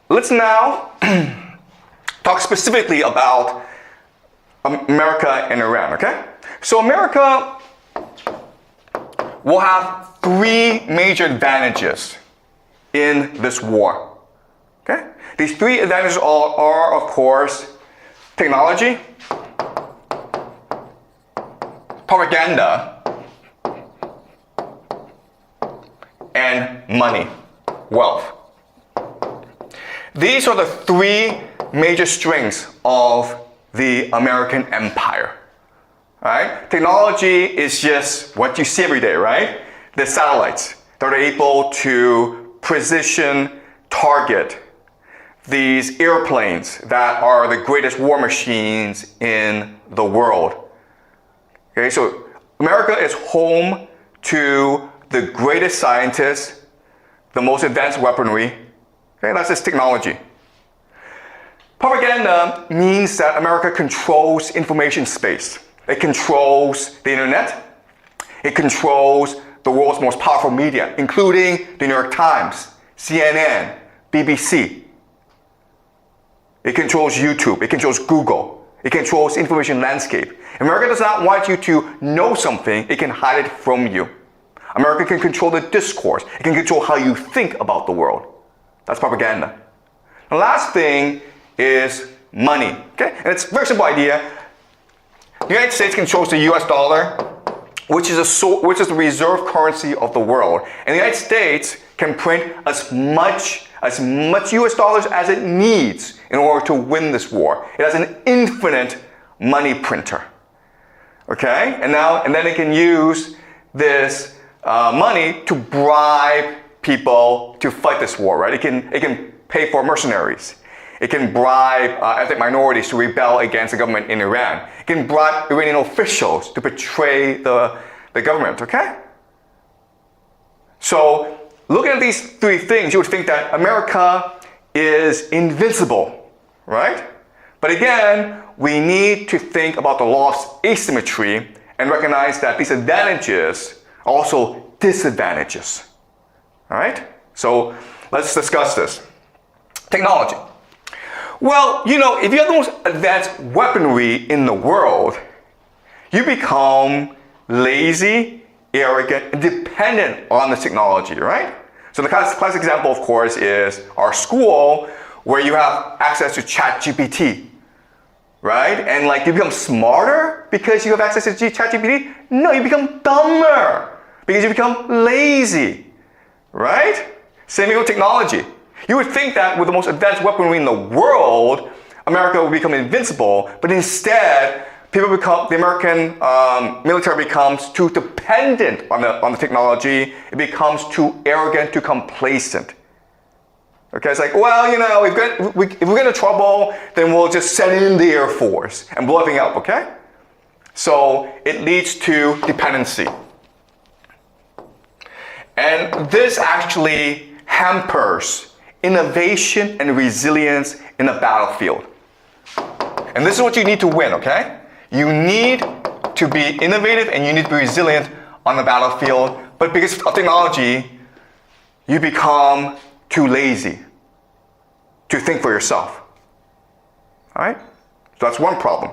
let's now talk specifically about America and Iran, okay? So America will have three major advantages in this war, okay? These three advantages are of course, technology, propaganda, and money, wealth. These are the three major strengths of the American empire. Right? Technology is just what you see every day, right? The satellites that are able to precision target these airplanes that are the greatest war machines in the world. Okay, so America is home to the greatest scientists, the most advanced weaponry. Okay, that's its technology. Propaganda means that America controls information space. It controls the internet. It controls the world's most powerful media, including the New York Times, CNN, BBC. It controls YouTube. It controls Google. It controls information landscape. America does not want you to know something. It can hide it from you. America can control the discourse. It can control how you think about the world. That's propaganda. The last thing is money. Okay? And it's a very simple idea. The United States controls the US dollar, which is the reserve currency of the world. And the United States can print as much US dollars as it needs in order to win this war. It has an infinite money printer. Okay? And then it can use this money to bribe people to fight this war, right? It can pay for mercenaries. It can bribe ethnic minorities to rebel against the government in Iran. It can bribe Iranian officials to betray the government, okay? So, looking at these three things, you would think that America is invincible, right? But again, we need to think about the law of asymmetry and recognize that these advantages are also disadvantages, all right? So, let's discuss this. Technology. Well, you know, if you have the most advanced weaponry in the world, you become lazy, arrogant, and dependent on the technology, right? So the classic example, of course, is our school, where you have access to ChatGPT, right? And like you become smarter because you have access to ChatGPT? No, you become dumber because you become lazy, right? Same thing with technology. You would think that with the most advanced weaponry in the world, America would become invincible, but instead, the American military becomes too dependent on the technology. It becomes too arrogant, too complacent. Okay, it's like, well, you know, if we get into trouble, then we'll just send in the Air Force and blow everything up, okay? So it leads to dependency. And this actually hampers innovation and resilience in a battlefield. And this is what you need to win, okay? You need to be innovative and you need to be resilient on the battlefield, but because of technology, you become too lazy to think for yourself. All right? So that's one problem.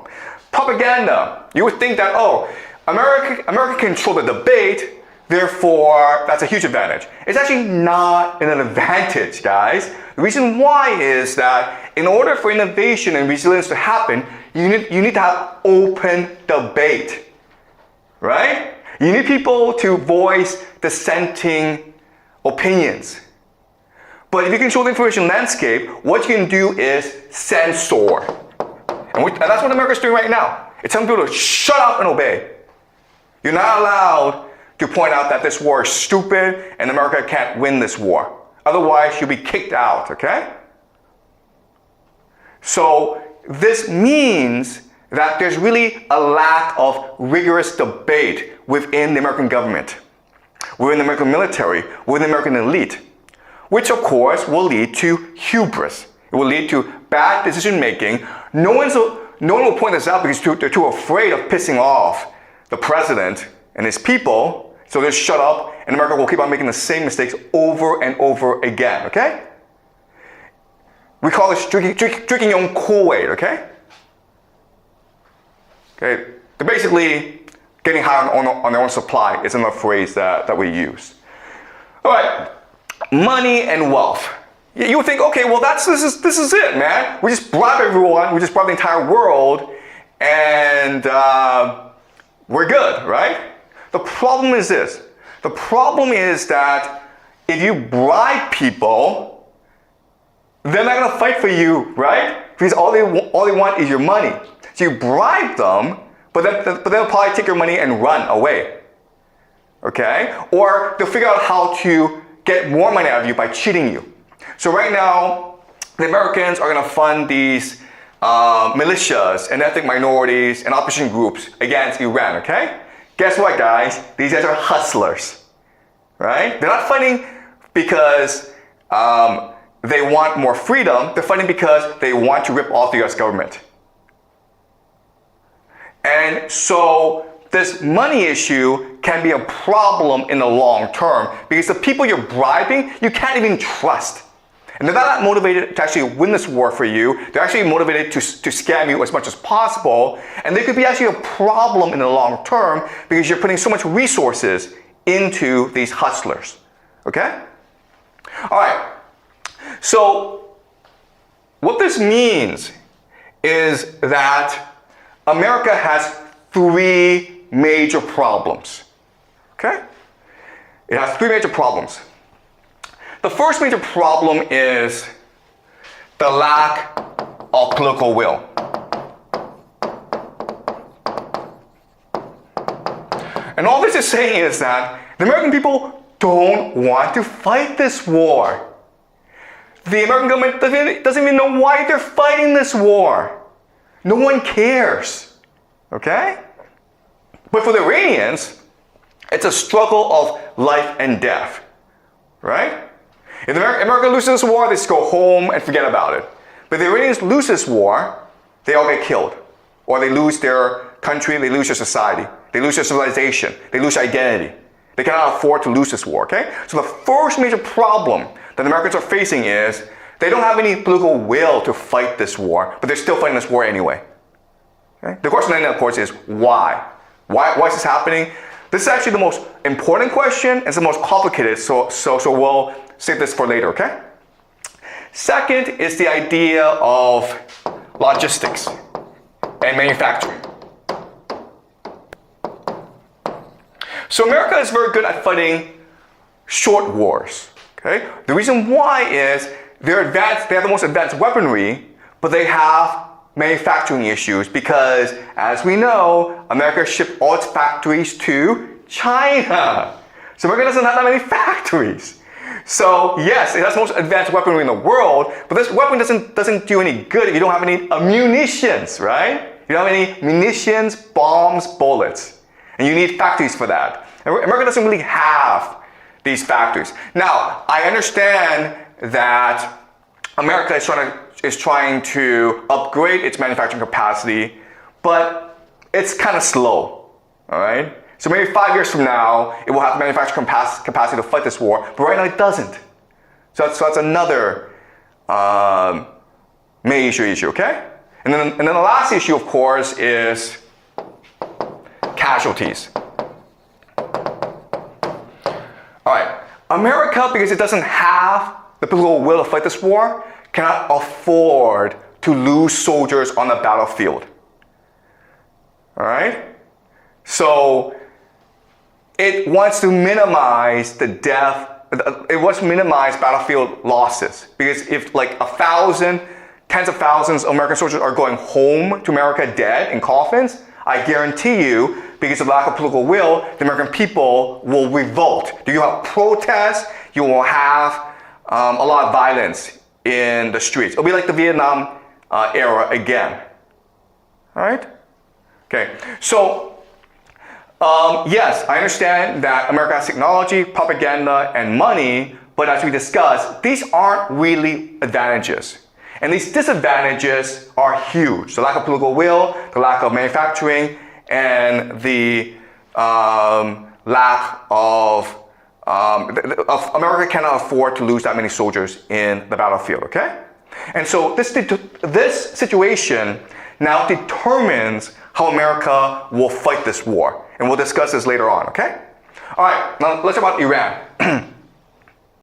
Propaganda. You would think that, oh, America controls the debate, therefore, that's a huge advantage. It's actually not an advantage, guys. The reason why is that in order for innovation and resilience to happen, you need to have open debate, right? You need people to voice dissenting opinions. But if you control the information landscape, what you can do is censor. And that's what America's doing right now. It's telling people to shut up and obey. You're not allowed to point out that this war is stupid and America can't win this war. Otherwise, you'll be kicked out, okay? So this means that there's really a lack of rigorous debate within the American government, within the American military, within the American elite, which of course will lead to hubris. It will lead to bad decision making. No one will point this out because they're too afraid of pissing off the president and his people. So just shut up, and America will keep on making the same mistakes over and over again, okay? We call this drinking your own Kool-Aid, okay? Okay, they're basically getting high on their own supply is another phrase that we use. All right, money and wealth. You would think, okay, well this is it, man. We just bribe everyone, we just bribe the entire world, and we're good, right? The problem is this. The problem is that if you bribe people, they're not gonna fight for you, right? Because all they want is your money. So you bribe them, but they'll probably take your money and run away. Okay? Or they'll figure out how to get more money out of you by cheating you. So right now, the Americans are gonna fund these militias and ethnic minorities and opposition groups against Iran, okay? Guess what, guys? These guys are hustlers, right? They're not fighting because they want more freedom. They're fighting because they want to rip off the US government. And so this money issue can be a problem in the long term because the people you're bribing, you can't even trust. And they're not motivated to actually win this war for you. They're actually motivated to scam you as much as possible. And they could be actually a problem in the long term because you're putting so much resources into these hustlers. Okay? All right. So what this means is that America has three major problems. Okay? It has three major problems. The first major problem is the lack of political will. And all this is saying is that the American people don't want to fight this war. The American government doesn't even know why they're fighting this war. No one cares. Okay? But for the Iranians, it's a struggle of life and death. Right? If America loses this war, they just go home and forget about it. But if the Iranians lose this war, they all get killed. Or they lose their country, they lose their society. They lose their civilization. They lose identity. They cannot afford to lose this war, okay? So the first major problem that Americans are facing is they don't have any political will to fight this war, but they're still fighting this war anyway. Okay? The question then, of course, is why? Why is this happening? This is actually the most important question, and it's the most complicated, so we'll save this for later, okay? Second is the idea of logistics and manufacturing. So America is very good at fighting short wars, okay? The reason why is they're advanced, they have the most advanced weaponry, but they have manufacturing issues because, as we know, America shipped all its factories to China. So America doesn't have that many factories. So yes, it has the most advanced weaponry in the world, but this weapon doesn't do any good if you don't have any munitions, right? You don't have any munitions, bombs, bullets. And you need factories for that. America doesn't really have these factories. Now, I understand that America is trying to upgrade its manufacturing capacity, but it's kind of slow, all right? So maybe 5 years from now, it will have manufacturing capacity to fight this war, but right now it doesn't. So that's another major issue, okay? And then the last issue, of course, is casualties. All right, America, because it doesn't have the political will to fight this war, cannot afford to lose soldiers on the battlefield. All right? So it wants to minimize the death, it wants to minimize battlefield losses. Because if like 1,000, tens of thousands of American soldiers are going home to America dead in coffins, I guarantee you, because of lack of political will, the American people will revolt. You have protests, you will have a lot of violence in the streets. It'll be like the Vietnam era again. All right? Okay, so yes, I understand that America has technology, propaganda, and money, but as we discussed, these aren't really advantages. And these disadvantages are huge. The lack of political will, the lack of manufacturing, and the lack of America cannot afford to lose that many soldiers in the battlefield, okay? And so this situation now determines how America will fight this war. And we'll discuss this later on, okay? All right, now let's talk about Iran.